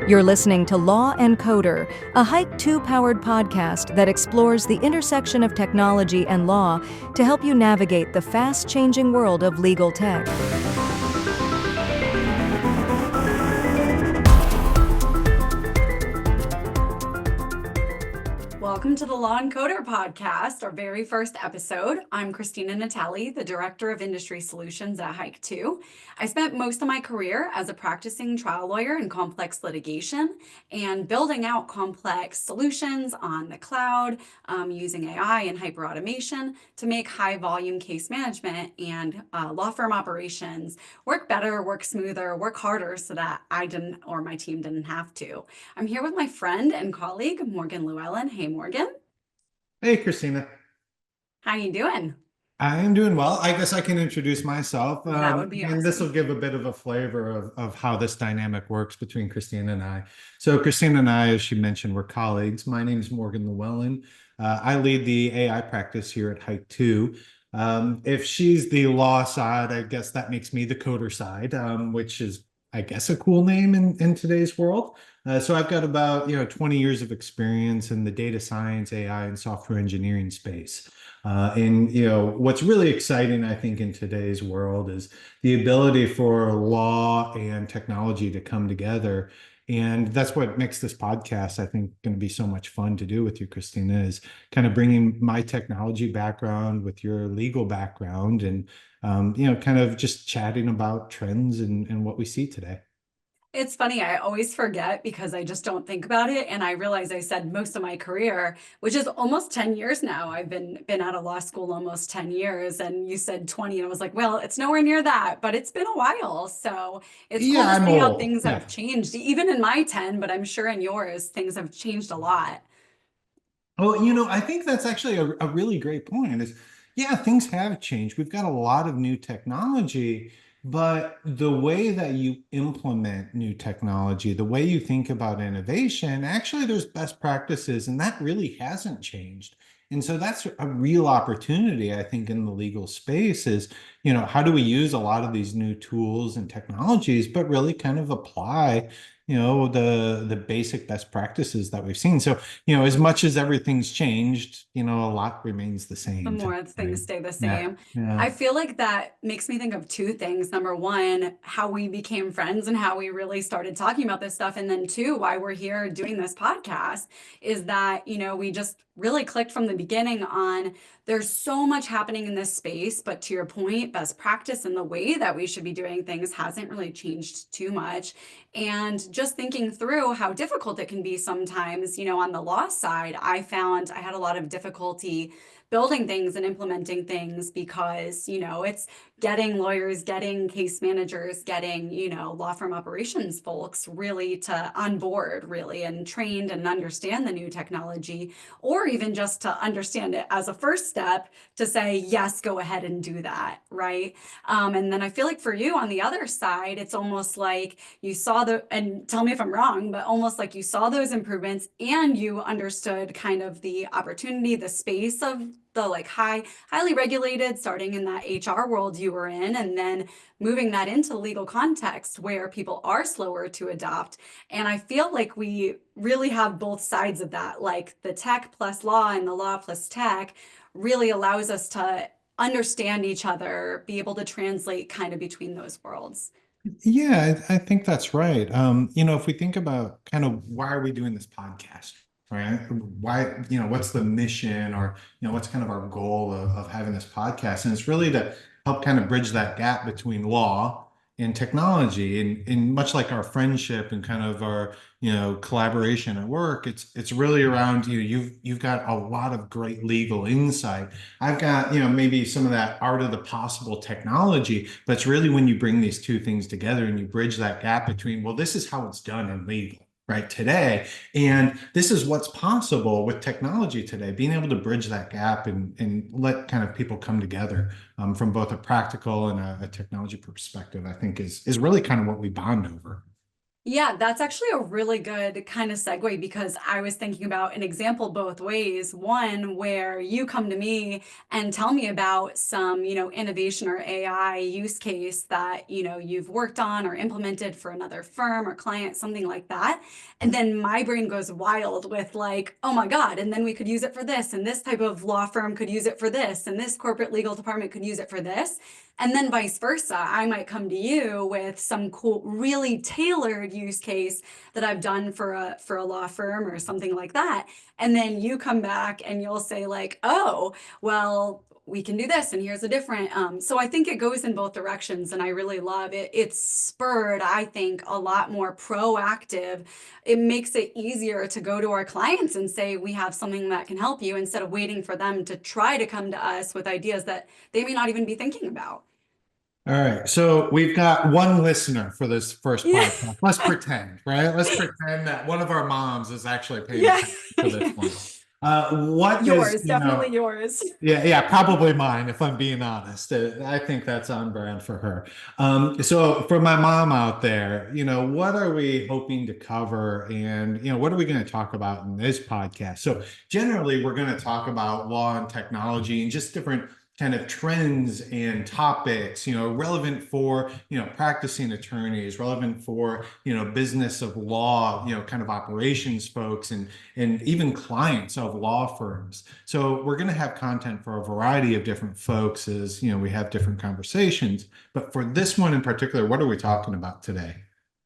You're listening to Law and Coder, a Hike 2 powered podcast that explores the intersection of technology and law to help you navigate the fast-changing world of legal tech. Welcome to the Law and Coder podcast, our very first episode. I'm Christina Natale, the Director of Industry Solutions at Hike 2. I spent most of my career as a practicing trial lawyer in complex litigation and building out complex solutions on the cloud using AI and hyperautomation to make high volume case management and law firm operations work better, work smoother, work harder so that I didn't or my team didn't have to. I'm here with my friend and colleague, Llewellyn. Hey, Morgan. Hey, Christina. How you doing? I'm doing well. I guess I can introduce myself. That would be awesome. And this will give a bit of a flavor of how this dynamic works between Christina and I. So Christina and I, as she mentioned, we're colleagues. My name is Llewellyn. I lead the AI practice here at Hike 2. If she's the law side, I guess that makes me the coder side, which is, I guess, a cool name in today's world. So I've got about 20 years of experience in the data science, AI, and software engineering space. And what's really exciting, I think, in today's world is the ability for law and technology to come together. And that's what makes this podcast, I think, going to be so much fun to do with you, Christina, is kind of bringing my technology background with your legal background and, kind of just chatting about trends and what we see today. It's funny, I always forget because I just don't think about it. And I realize I said most of my career, which is almost 10 years now. I've been out of law school almost 10 years. And you said 20. And I was like, well, it's nowhere near that, but it's been a while. So it's cool to see how things have changed, even in my 10, but I'm sure in yours, things have changed a lot. Well, I think that's actually a really great point is, things have changed. We've got a lot of new technology. But the way that you implement new technology, the way you think about innovation, actually there's best practices, and that really hasn't changed. And so that's a real opportunity, I think, in the legal space is, how do we use a lot of these new tools and technologies, but really kind of apply the basic best practices that we've seen. So, as much as everything's changed, a lot remains the same. The more things stay the same. Yeah. I feel like that makes me think of two things. Number one, how we became friends and how we really started talking about this stuff. And then two, why we're here doing this podcast is that, we just really clicked from the beginning on there's so much happening in this space, but to your point, best practice and the way that we should be doing things hasn't really changed too much. And just thinking through how difficult it can be sometimes, on the law side, I found I had a lot of difficulty building things and implementing things because, it's getting lawyers, getting case managers, getting, law firm operations folks really on board really and trained and understand the new technology, or even just to understand it as a first step to say, yes, go ahead and do that, right? And then I feel like for you on the other side, it's almost like you saw and tell me if I'm wrong, but almost like you saw those improvements and you understood kind of the opportunity, the space of the highly regulated, starting in that HR world you were in, and then moving that into the legal context where people are slower to adopt. And I feel like we really have both sides of that, like the tech plus law and the law plus tech really allows us to understand each other, be able to translate kind of between those worlds. Yeah, I think that's right. If we think about kind of why are we doing this podcast? Right? Why, what's the mission or, what's kind of our goal of having this podcast? And it's really to help kind of bridge that gap between law and technology. And much like our friendship and kind of our, collaboration at work, it's really around, you've got a lot of great legal insight. I've got, maybe some of that art of the possible technology, but it's really when you bring these two things together and you bridge that gap between, well, this is how it's done in legal. Right today. And this is what's possible with technology today, being able to bridge that gap and let kind of people come together from both a practical and a technology perspective, I think is really kind of what we bond over. Yeah, that's actually a really good kind of segue because I was thinking about an example both ways. One where you come to me and tell me about some, innovation or AI use case that, you've worked on or implemented for another firm or client, something like that. And then my brain goes wild with like, oh my God, and then we could use it for this, and this type of law firm could use it for this, and this corporate legal department could use it for this. And then vice versa, I might come to you with some cool, really tailored use case that I've done for a law firm or something like that. And then you come back and you'll say like, oh, well, we can do this, and here's a different. So I think it goes in both directions, and I really love it. It's spurred, I think, a lot more proactive. It makes it easier to go to our clients and say, we have something that can help you, instead of waiting for them to try to come to us with ideas that they may not even be thinking about. All right, so we've got one listener for this first Yeah. podcast. Let's pretend, right? Let's pretend that one of our moms is actually paying Yeah. attention to this one. What is, Yours, definitely yours. yeah, probably mine, if I'm being honest. I think that's on brand for her. So for my mom out there, what are we hoping to cover, and, what are we going to talk about in this podcast? So generally, we're going to talk about law and technology and just different kind of trends and topics, relevant for, practicing attorneys, relevant for, business of law, kind of operations folks, and even clients of law firms. So we're going to have content for a variety of different folks as, we have different conversations. But for this one in particular, what are we talking about today?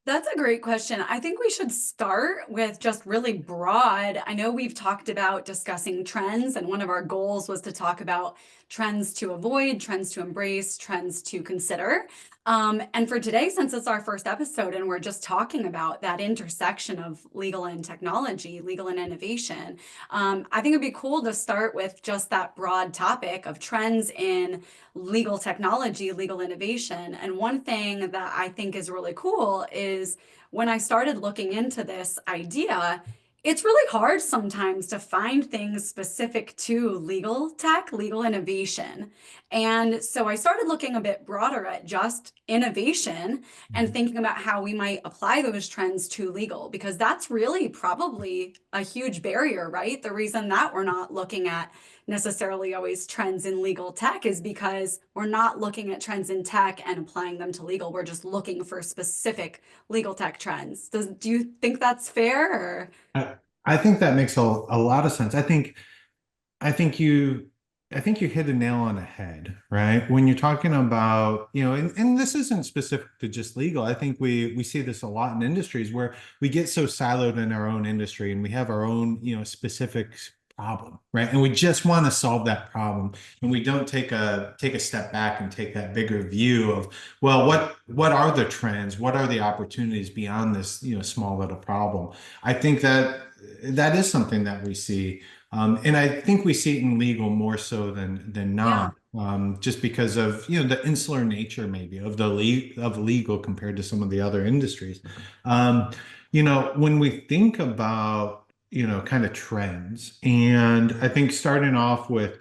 That's a great question. I think we should start with just really broad. I know we've talked about discussing trends, and one of our goals was to talk about trends to avoid, trends to embrace, trends to consider. And for today, since it's our first episode and we're just talking about that intersection of legal and technology, legal and innovation, I think it'd be cool to start with just that broad topic of trends in legal technology, legal innovation. And one thing that I think is really cool is when I started looking into this idea, it's really hard sometimes to find things specific to legal tech, legal innovation. And so I started looking a bit broader at just innovation and thinking about how we might apply those trends to legal, because that's really probably a huge barrier, right? The reason that we're not looking at necessarily always trends in legal tech is because we're not looking at trends in tech and applying them to legal. We're just looking for specific legal tech trends. Do you think that's fair? Or? I think that makes a lot of sense. I think you I think you hit a nail on the head, right? When you're talking about, and this isn't specific to just legal. I think we see this a lot in industries where we get so siloed in our own industry and we have our own, specific problem, right? And we just want to solve that problem. And we don't take a step back and take that bigger view of, well, what are the trends? What are the opportunities beyond this, small little problem? I think that is something that we see. And I think we see it in legal more so than Yeah. not, just because of the insular nature maybe of of legal compared to some of the other industries. Um, when we think about kind of trends, and I think starting off with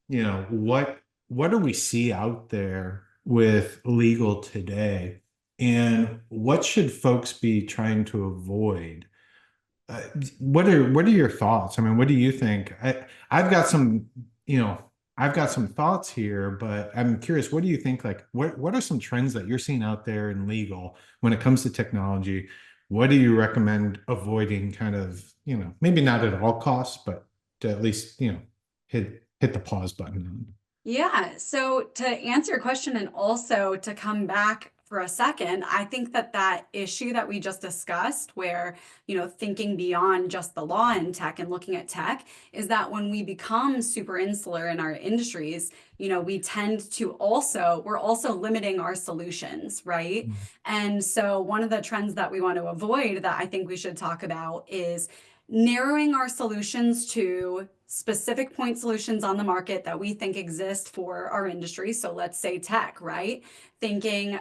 what do we see out there with legal today, and what should folks be trying to avoid? Uh, what are your thoughts? I mean, what do you think? I've got some, I've got some thoughts here, but I'm curious, what do you think? Like, what are some trends that you're seeing out there in legal when it comes to technology? What do you recommend avoiding kind of, maybe not at all costs, but to at least, hit the pause button on? Yeah. So to answer your question and also to come back for a second, I think that issue that we just discussed, where, thinking beyond just the law and tech and looking at tech, is that when we become super insular in our industries, we tend to we're also limiting our solutions, right? And so one of the trends that we want to avoid that I think we should talk about is narrowing our solutions to specific point solutions on the market that we think exist for our industry. So let's say tech, right? thinking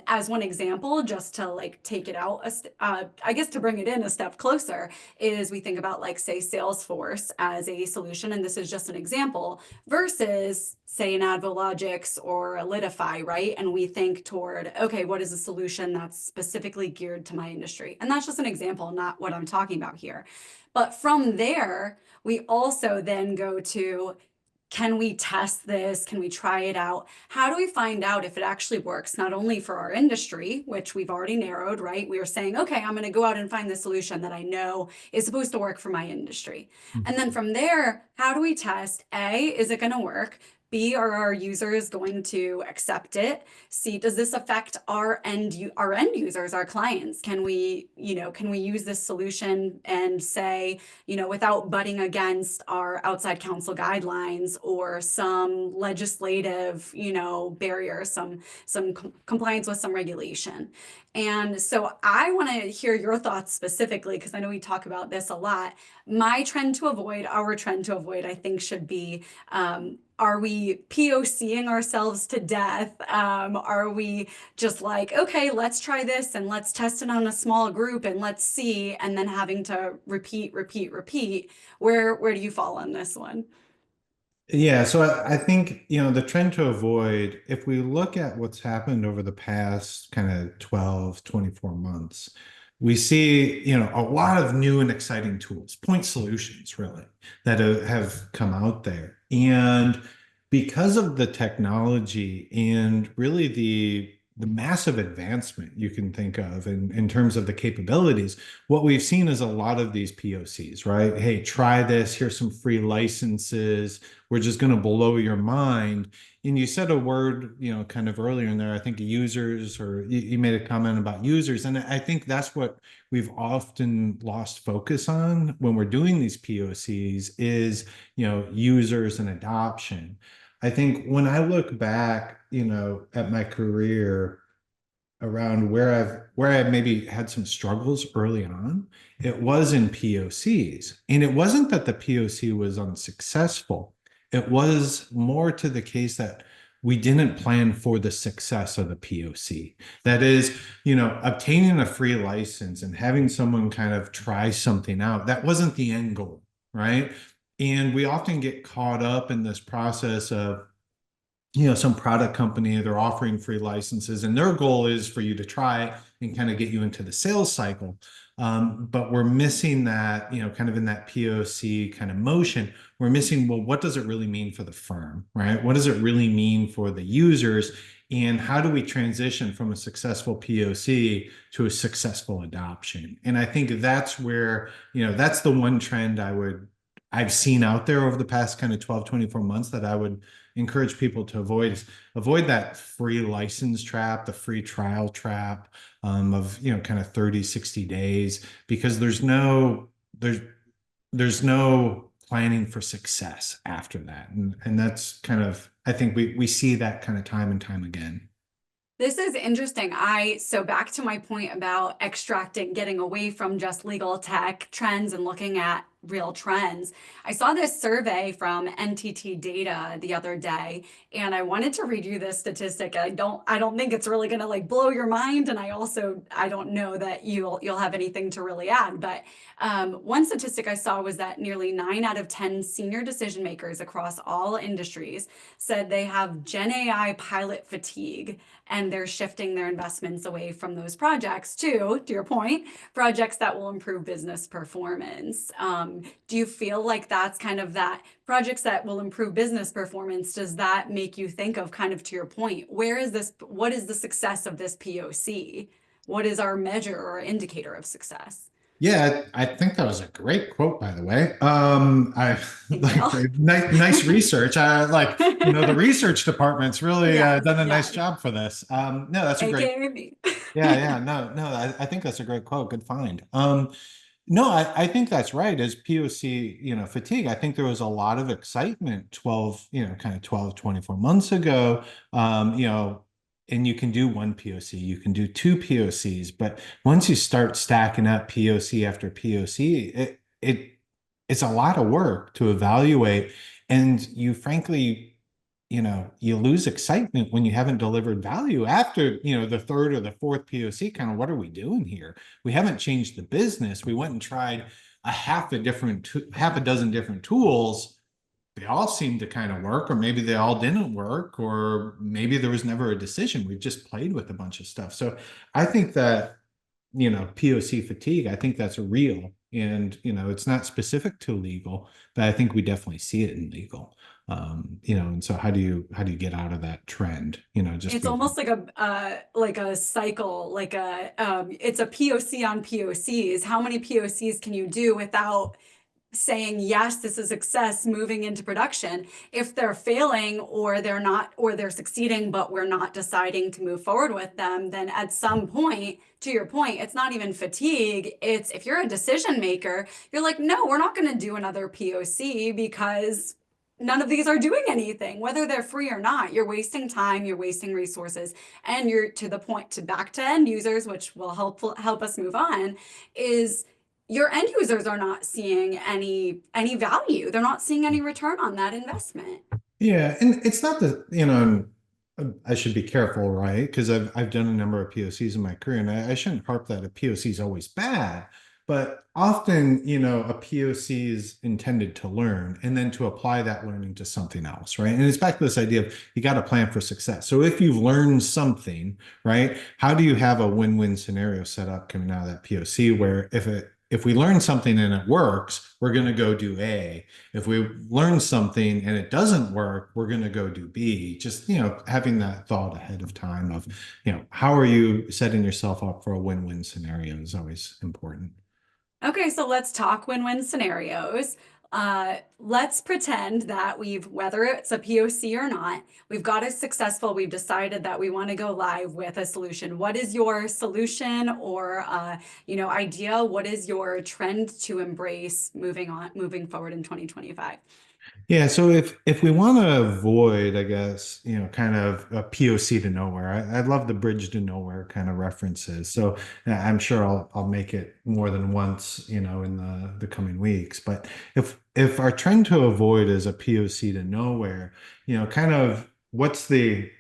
as one example, just to like take it out, I guess to bring it in a step closer, is we think about like, say, Salesforce as a solution, and this is just an example, versus say an AdvoLogix or a Litify, right? And we think toward, okay, what is a solution that's specifically geared to my industry? And that's just an example, not what I'm talking about here. But from there, we also then go to, can we test this? Can we try it out? How do we find out if it actually works, not only for our industry, which we've already narrowed, right? We are saying, okay, I'm going to go out and find the solution that I know is supposed to work for my industry. And then from there, how do we test? A, is it going to work? B, are our users going to accept it? C, does this affect our end users, our clients? Can we use this solution and say, without butting against our outside counsel guidelines or some legislative, barrier, some compliance with some regulation? And so I want to hear your thoughts specifically, because I know we talk about this a lot. Our trend to avoid, I think, should be, are we POCing ourselves to death? Are we just like, okay, let's try this and let's test it on a small group and let's see, and then having to repeat? Where do you fall on this one? Yeah, so I think, the trend to avoid, if we look at what's happened over the past kind of 12, 24 months, we see, a lot of new and exciting tools, point solutions really, that have come out there. And because of the technology and really the massive advancement you can think of in terms of the capabilities, what we've seen is a lot of these POCs, right? Hey, try this, here's some free licenses, we're just going to blow your mind. And you said a word, kind of earlier in there, I think users, or you made a comment about users. And I think that's what we've often lost focus on when we're doing these POCs is, users and adoption. I think when I look back, at my career around where I've maybe had some struggles early on, it was in POCs. And it wasn't that the POC was unsuccessful. It was more to the case that we didn't plan for the success of the POC. That is, obtaining a free license and having someone kind of try something out, that wasn't the end goal, right? And we often get caught up in this process of, some product company, they're offering free licenses and their goal is for you to try and kind of get you into the sales cycle. But we're missing that, kind of in that POC kind of motion, we're missing, well, what does it really mean for the firm, right? What does it really mean for the users? And how do we transition from a successful POC to a successful adoption? And I think that's where, that's the one trend I've seen out there over the past kind of 12, 24 months that I would encourage people to avoid that free license trap, the free trial trap of, kind of 30, 60 days, because there's no planning for success after that. And that's kind of, I think we see that kind of time and time again. This is interesting. So back to my point about extracting, getting away from just legal tech trends and looking at real trends. I saw this survey from NTT Data the other day, and I wanted to read you this statistic. I don't think it's really going to like blow your mind, and I don't know that you'll have anything to really add. But one statistic I saw was that nearly 9 out of 10 senior decision makers across all industries said they have Gen AI pilot fatigue, and they're shifting their investments away from those projects to your point, projects that will improve business performance. Do you feel like that's kind of that projects that will improve business performance? Does that make you think of, kind of to your point, what is the success of this POC? What is our measure or indicator of success? Yeah, I think that was a great quote, by the way. I like nice research. I like, the research department's really done a nice job for this. No, that's a great. Yeah, no, I think that's a great quote. Good find. No, I think that's right. As POC, fatigue, I think there was a lot of excitement 24 months ago. And you can do one POC, you can do two POCs, but once you start stacking up POC after POC, it's a lot of work to evaluate. And you frankly, you lose excitement when you haven't delivered value after, the third or the fourth POC. Kind of, what are we doing here? We haven't changed the business. We went and tried half a dozen different tools. They all seemed to kind of work, or maybe they all didn't work, or maybe there was never a decision. We've just played with a bunch of stuff. So I think that, POC fatigue, I think that's real. And, it's not specific to legal, but I think we definitely see it in legal. And so how do you get out of that trend? It's almost like a cycle, it's a POC on POCs. How many POCs can you do without saying, yes, this is success, moving into production? If they're failing, or they're not, or they're succeeding, but we're not deciding to move forward with them, then at some point, to your point, it's not even fatigue. It's, if you're a decision maker, you're like, no, we're not going to do another POC because none of these are doing anything, whether they're free or not. You're wasting time, you're wasting resources, and you're, to the point, to back to end users, which will help us move on, is your end users are not seeing any value. They're not seeing any return on that investment. Yeah, and it's not that, I should be careful, right? Because I've done a number of POCs in my career, and I shouldn't harp that a POC is always bad. But often, a POC is intended to learn and then to apply that learning to something else, right? And it's back to this idea of you got to plan for success. So if you've learned something, right, how do you have a win-win scenario set up coming out of that POC where if we learn something and it works, we're going to go do A. If we learn something and it doesn't work, we're going to go do B. Just, having that thought ahead of time of, how are you setting yourself up for a win-win scenario is always important. Okay, so let's talk win-win scenarios. Let's pretend that whether it's a POC or not, we've got it successful. We've decided that we want to go live with a solution. What is your solution or, idea? What is your trend to embrace moving forward in 2025? Yeah, so if we want to avoid, I guess, kind of a POC to nowhere, I love the bridge to nowhere kind of references. So I'm sure I'll make it more than once, in the coming weeks. But if our trend to avoid is a POC to nowhere, kind of what's the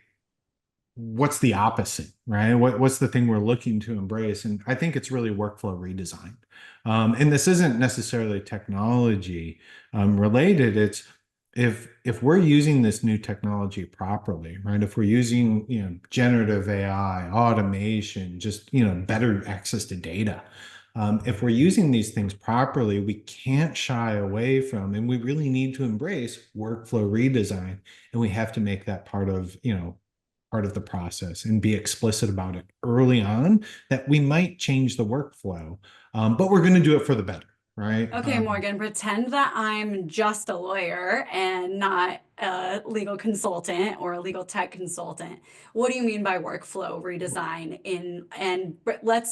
opposite, right? What's the thing we're looking to embrace? And I think it's really workflow redesign. And this isn't necessarily technology related. It's if we're using this new technology properly, right? If we're using, generative AI, automation, just, better access to data. If we're using these things properly, we can't shy away from, and we really need to embrace workflow redesign. And we have to make that part of the process and be explicit about it early on that we might change the workflow, but we're going to do it for the better, right? Okay, Morgan, pretend that I'm just a lawyer and not a legal consultant or a legal tech consultant. What do you mean by workflow redesign?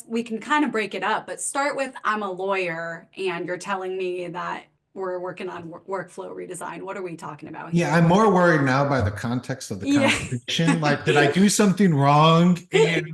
We can kind of break it up, but start with, I'm a lawyer and you're telling me that we're working on workflow redesign. What are we talking about here? Yeah, I'm more worried now by the context of the conversation. Like, did I do something wrong? And,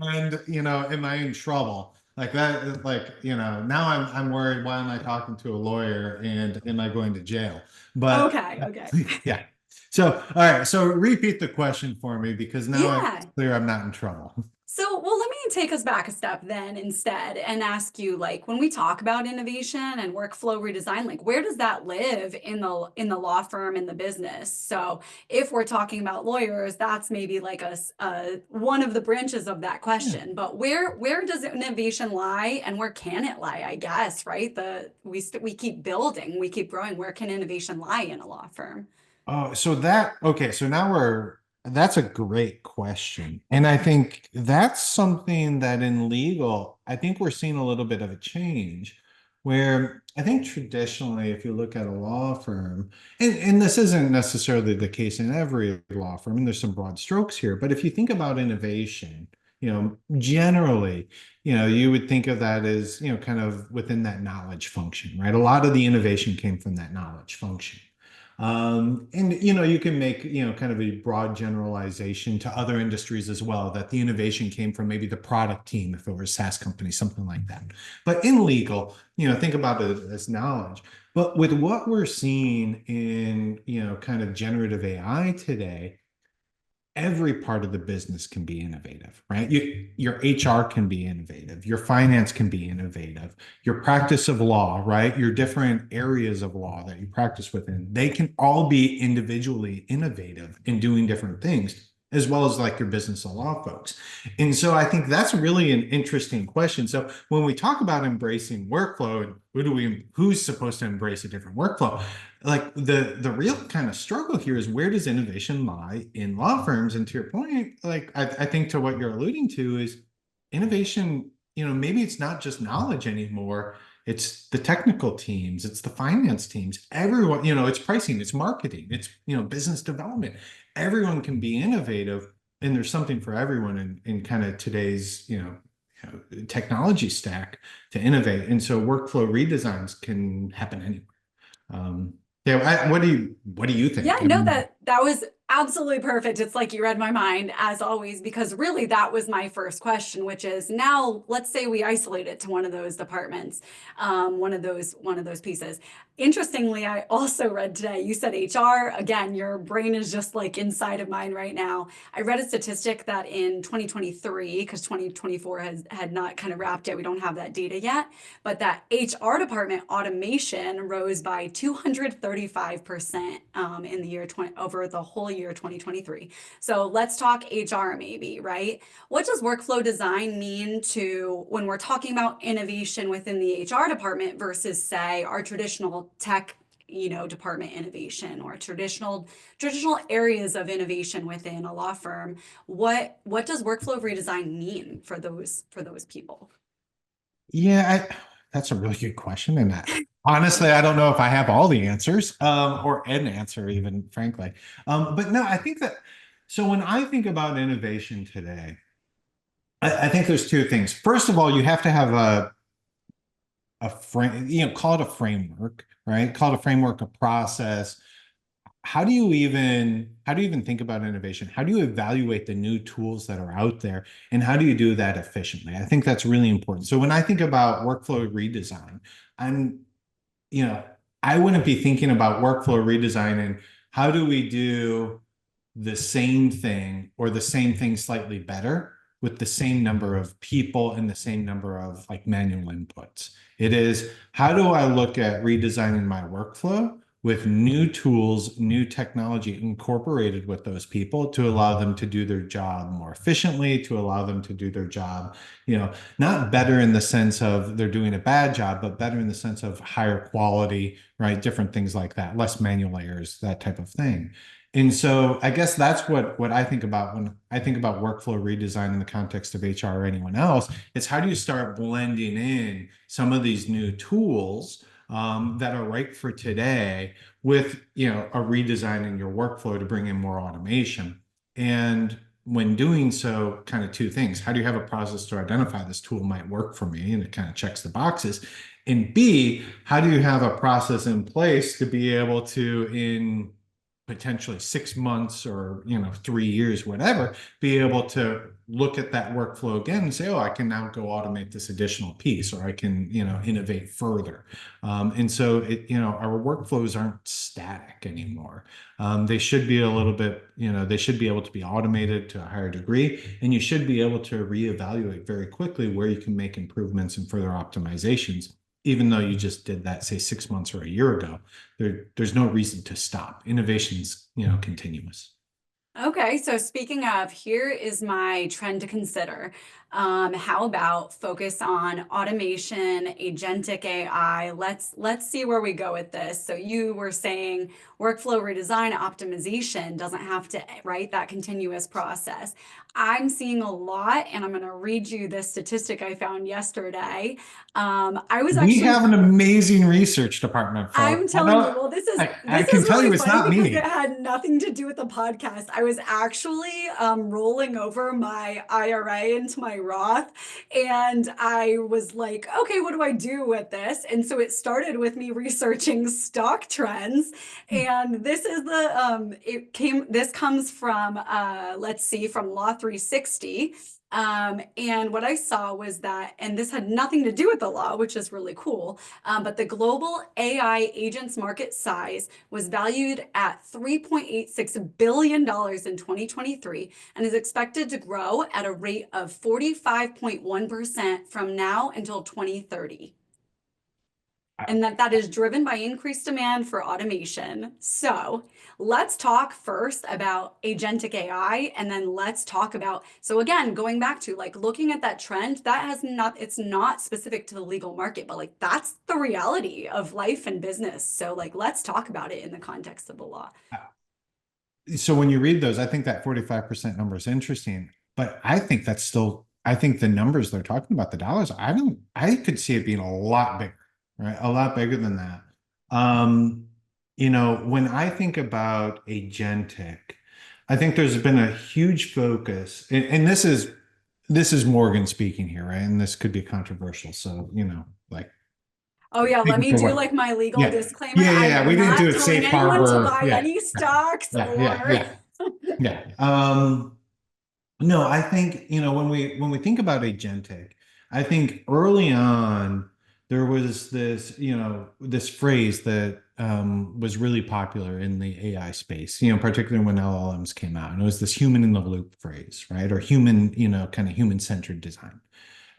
am I in trouble? Like that, now I'm worried, why am I talking to a lawyer and am I going to jail? But okay. Yeah. So, all right. So repeat the question for me, because now it's clear I'm not in trouble. So, well, let me take us back a step then instead and ask you, when we talk about innovation and workflow redesign, where does that live in the law firm, in the business? So if we're talking about lawyers, that's maybe one of the branches of that question. Yeah. But where does innovation lie and where can it lie, I guess, right? We keep building, we keep growing. Where can innovation lie in a law firm? Oh, so that's a great question. And I think that's something that in legal, I think we're seeing a little bit of a change where I think traditionally, if you look at a law firm, and this isn't necessarily the case in every law firm, and there's some broad strokes here, but if you think about innovation, generally, you would think of that as, kind of within that knowledge function, right? A lot of the innovation came from that knowledge function. And you can make kind of a broad generalization to other industries as well, that the innovation came from maybe the product team if it were a SaaS company, something like that. But in legal, think about it as knowledge. But with what we're seeing in kind of generative AI today, every part of the business can be innovative, right? Your HR can be innovative. Your finance can be innovative. Your practice of law, right? Your different areas of law that you practice within, they can all be individually innovative in doing different things, as well as like your business and law folks. And so I think that's really an interesting question. So when we talk about embracing workflow, who's supposed to embrace a different workflow? Like the real kind of struggle here is, where does innovation lie in law firms? And to your point, like I think to what you're alluding to is innovation, maybe it's not just knowledge anymore. It's the technical teams, it's the finance teams, everyone, it's pricing, it's marketing, it's, business development. Everyone can be innovative, and there's something for everyone in kind of today's, technology stack to innovate. And so workflow redesigns can happen anywhere. Yeah, what do you think? Yeah, no, that was absolutely perfect. It's like you read my mind, as always, because really that was my first question, which is, now let's say we isolate it to one of those departments, one of those pieces. Interestingly, I also read today, you said HR, again, your brain is just like inside of mine right now. I read a statistic that in 2023, because 2024 had not kind of wrapped it, we don't have that data yet, but that HR department automation rose by 235% in the year over the whole year 2023. So let's talk HR maybe, right? What does workflow design mean to when we're talking about innovation within the HR department versus, say, our traditional tech department innovation, or traditional areas of innovation within a law firm? What does workflow redesign mean for those people? Yeah, that's a really good question. And honestly, I don't know if I have all the answers, or an answer even, frankly. But no, I think that, so when I think about innovation today, I think there's two things. First of all, you have to have a frame, call it a framework, right? Call it a framework, a process. How do you even think about innovation? How do you evaluate the new tools that are out there, and how do you do that efficiently? I think that's really important. So when I think about workflow redesign, I wouldn't be thinking about workflow redesign and how do we do the same thing, or the same thing slightly better, with the same number of people and the same number of like manual inputs. It is, how do I look at redesigning my workflow with new tools, new technology incorporated with those people to allow them to do their job more efficiently, to allow them to do their job, not better in the sense of they're doing a bad job, but better in the sense of higher quality, right? Different things like that, less manual errors, that type of thing. And so I guess that's what I think about when I think about workflow redesign in the context of HR or anyone else. It's, how do you start blending in some of these new tools that are right for today with, a redesign in your workflow to bring in more automation. And when doing so, kind of two things. How do you have a process to identify this tool might work for me, and it kind of checks the boxes? And B, how do you have a process in place to be able to, in potentially 6 months or 3 years, whatever, be able to look at that workflow again and say, oh, I can now go automate this additional piece, or I can innovate further. And so our workflows aren't static anymore. They should be a little bit, they should be able to be automated to a higher degree, and you should be able to reevaluate very quickly where you can make improvements and further optimizations. Even though you just did that, say, 6 months or a year ago, there's no reason to stop. Innovation's, continuous. Okay, so speaking of, here is my trend to consider. How about focus on automation, agentic AI? Let's see where we go with this. So you were saying workflow redesign, optimization doesn't have to, right? That continuous process. I'm seeing a lot, and I'm going to read you this statistic I found yesterday. We have an amazing research department. I'm telling you, well, this is really it's funny not because me. it had nothing to do with the podcast. I was actually rolling over my IRA into my Roth, and I was like, okay, what do I do with this? And so it started with me researching stock trends, and this is this comes from let's see, from Law 360. And what I saw was that, and this had nothing to do with the law, which is really cool, but the global AI agents market size was valued at $3.86 billion in 2023 and is expected to grow at a rate of 45.1% from now until 2030. And that is driven by increased demand for automation. So let's talk first about agentic AI, and then let's talk about, so again, going back to like looking at that trend, it's not specific to the legal market, but like that's the reality of life and business. So like, let's talk about it in the context of the law. So when you read those, I think that 45% number is interesting, but I think I think the numbers they're talking about, the dollars, I could see it being a lot bigger. Right? A lot bigger than that. When I think about agentic, I think there's been a huge focus, and this is Morgan speaking here, right? And this could be controversial. So, like. Oh yeah, let me do like my legal disclaimer. Yeah. We didn't do a safe harbor. To buy any stocks No, I think, when we think about agentic, I think early on, there was this phrase that was really popular in the AI space, particularly when LLMs came out. And it was this human in the loop phrase, right? Or human, kind of human-centered design.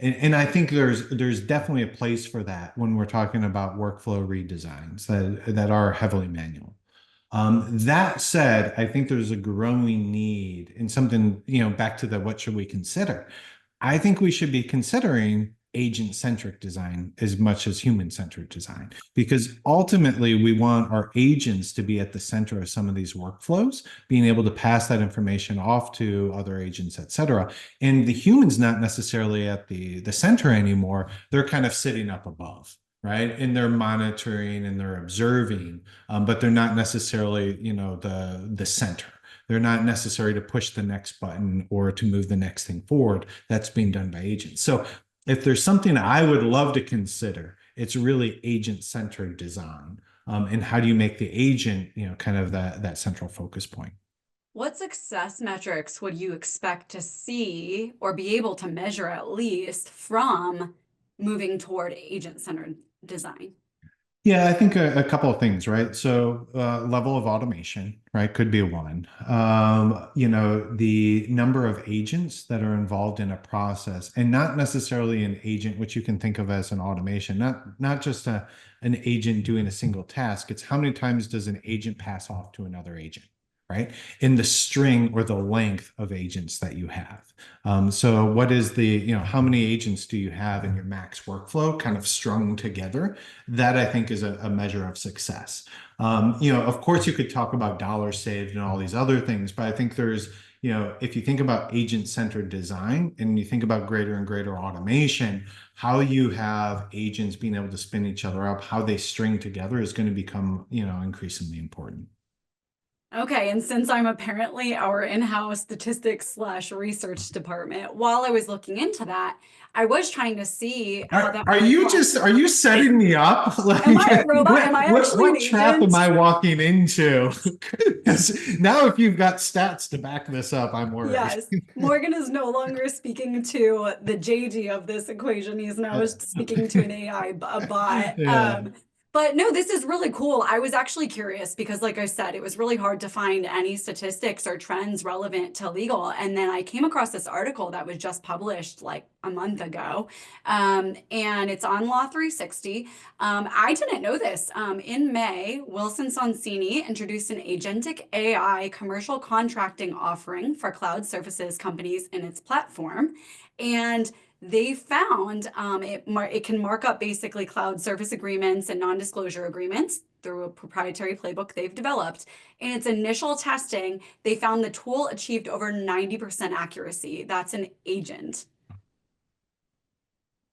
And I think there's definitely a place for that when we're talking about workflow redesigns that are heavily manual. That said, I think there's a growing need in something, back to what should we consider? I think we should be considering agent-centric design as much as human-centered design, because ultimately we want our agents to be at the center of some of these workflows, being able to pass that information off to other agents, et cetera. And the human's not necessarily at the center anymore. They're kind of sitting up above. Right. And they're monitoring and they're observing, but they're not necessarily, the center. They're not necessary to push the next button or to move the next thing forward. That's being done by agents. So if there's something I would love to consider, it's really agent-centered design. And how do you make the agent, kind of that central focus point? What success metrics would you expect to see or be able to measure at least from moving toward agent-centered design? Yeah, I think a couple of things, right? So level of automation, right, could be one. The number of agents that are involved in a process, and not necessarily an agent, which you can think of as an automation, not just an agent doing a single task. It's how many times does an agent pass off to another agent, right? In the string or the length of agents that you have. So what is how many agents do you have in your max workflow kind of strung together? That I think is a measure of success. Of course you could talk about dollars saved and all these other things, but I think there's, if you think about agent-centered design and you think about greater and greater automation, how you have agents being able to spin each other up, how they string together is going to become, increasingly important. Okay, and since I'm apparently our in-house statistics/research department, while I was looking into that, I was trying to see how that. Are you setting me up? Like, am I a robot? Am I actually what trap am I walking into? Because now if you've got stats to back this up, I'm worried. Yes, Morgan is no longer speaking to the JD of this equation. He's now speaking to an AI bot. Yeah. But no, this is really cool. I was actually curious because, like I said, it was really hard to find any statistics or trends relevant to legal. And then I came across this article that was just published like a month ago. And it's on Law 360. I didn't know this. In May, Wilson Sonsini introduced an agentic AI commercial contracting offering for cloud services companies in its platform. And they found it can mark up basically cloud service agreements and non-disclosure agreements through a proprietary playbook they've developed. In its initial testing, they found the tool achieved over 90% accuracy. That's an agent.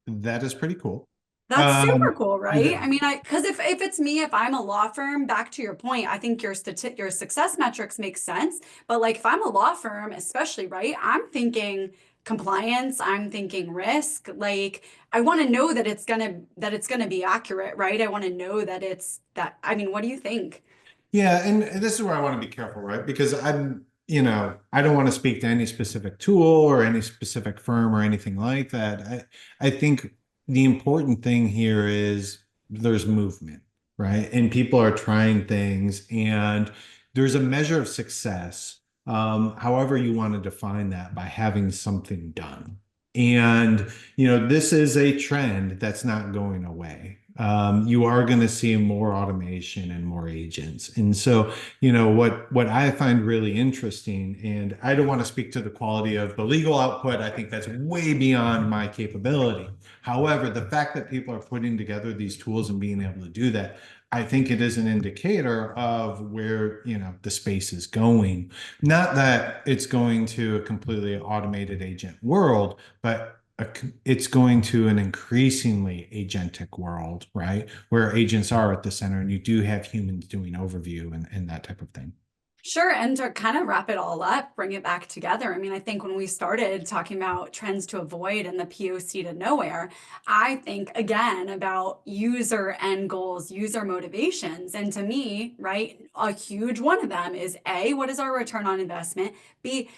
That is pretty cool. That's super cool, right? I mean, because if it's me, if I'm a law firm, back to your point, I think your success metrics make sense. But like if I'm a law firm, especially, right, I'm thinking compliance, I'm thinking risk. Like I want to know that it's gonna be accurate, right? I want to know that I mean, what do you think? Yeah, and this is where I want to be careful, right? Because I don't want to speak to any specific tool or any specific firm or anything like that. I think the important thing here is there's movement, right? And people are trying things, and there's a measure of success, however you want to define that, by having something done. And, this is a trend that's not going away. You are going to see more automation and more agents. And so, what I find really interesting, and I don't want to speak to the quality of the legal output, I think that's way beyond my capability. However, the fact that people are putting together these tools and being able to do that, I think it is an indicator of where, the space is going. Not that it's going to a completely automated agent world, but it's going to an increasingly agentic world, right? Where agents are at the center and you do have humans doing overview and that type of thing. Sure. And to kind of wrap it all up, bring it back together. I mean, I think when we started talking about trends to avoid and the POC to nowhere, I think again about user end goals, user motivations. And to me, right, a huge one of them is A, what is our return on investment? B,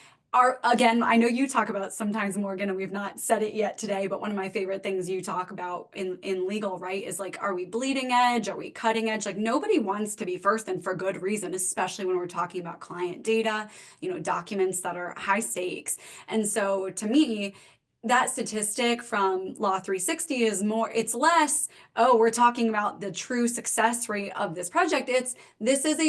again, I know you talk about sometimes, Morgan, and we've not said it yet today, but one of my favorite things you talk about in legal, right, is like, are we bleeding edge? Are we cutting edge? Like, nobody wants to be first, and for good reason, especially when we're talking about client data, documents that are high stakes. And so to me, that statistic from Law 360 is it's less, oh, we're talking about the true success rate of this project. This is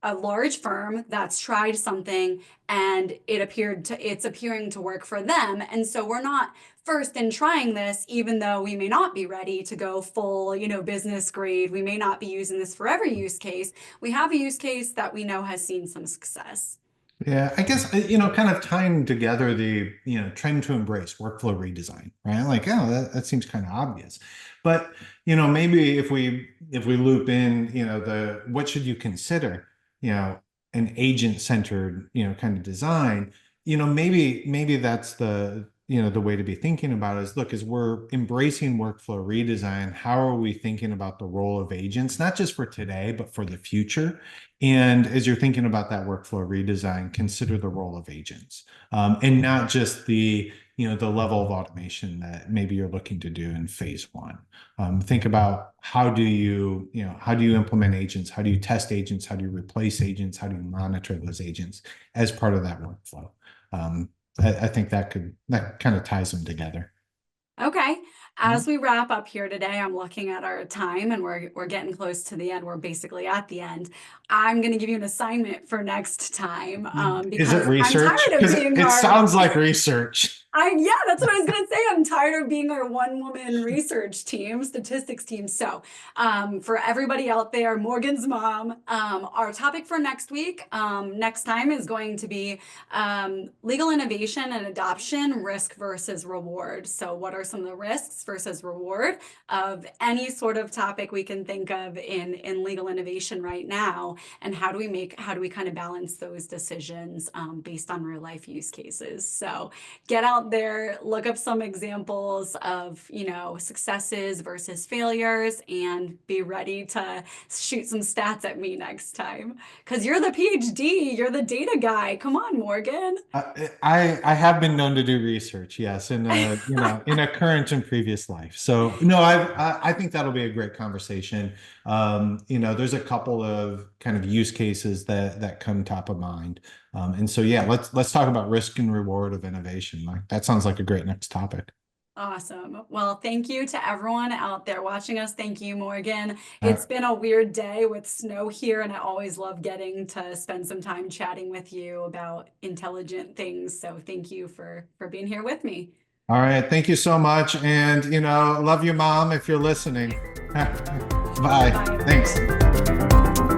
a large firm that's tried something and it's appearing to work for them. And so we're not first in trying this, even though we may not be ready to go full, business grade. We may not be using this for every use case. We have a use case that we know has seen some success. Yeah, I guess, kind of tying together the, trend to embrace workflow redesign, right? Like, oh, that seems kind of obvious. But, maybe if we loop in, what should you consider? An agent-centered, kind of design, maybe that's the way to be thinking about it is, look, as we're embracing workflow redesign, how are we thinking about the role of agents, not just for today, but for the future? And as you're thinking about that workflow redesign, consider the role of agents, and not just the level of automation that maybe you're looking to do in phase one. Think about how do you implement agents? How do you test agents? How do you replace agents? How do you monitor those agents as part of that workflow? I think that kind of ties them together. Okay. As we wrap up here today, I'm looking at our time and we're getting close to the end. We're basically at the end. I'm going to give you an assignment for next time. Is it research? I'm tired of being it sounds like research. Yeah, that's what I was going to say. I'm tired of being our one-woman research team, statistics team. So for everybody out there, Morgan's mom, our topic for next time is going to be legal innovation and adoption, risk versus reward. So what are some of the risks versus reward of any sort of topic we can think of in legal innovation right now? And how do we kind of balance those decisions based on real life use cases? So get out there, look up some examples of, successes versus failures, and be ready to shoot some stats at me next time. Because you're the PhD, you're the data guy. Come on, Morgan. I have been known to do research, yes, in a current and previous life. So no, I think that'll be a great conversation. There's a couple of kind of use cases that come top of mind. And so, yeah, let's talk about risk and reward of innovation. Like, that sounds like a great next topic. Awesome. Well, thank you to everyone out there watching us. Thank you, Morgan. It's been a weird day with snow here, and I always love getting to spend some time chatting with you about intelligent things. So thank you for being here with me. All right. Thank you so much. And, love you, Mom, if you're listening. Bye. Bye. Thanks.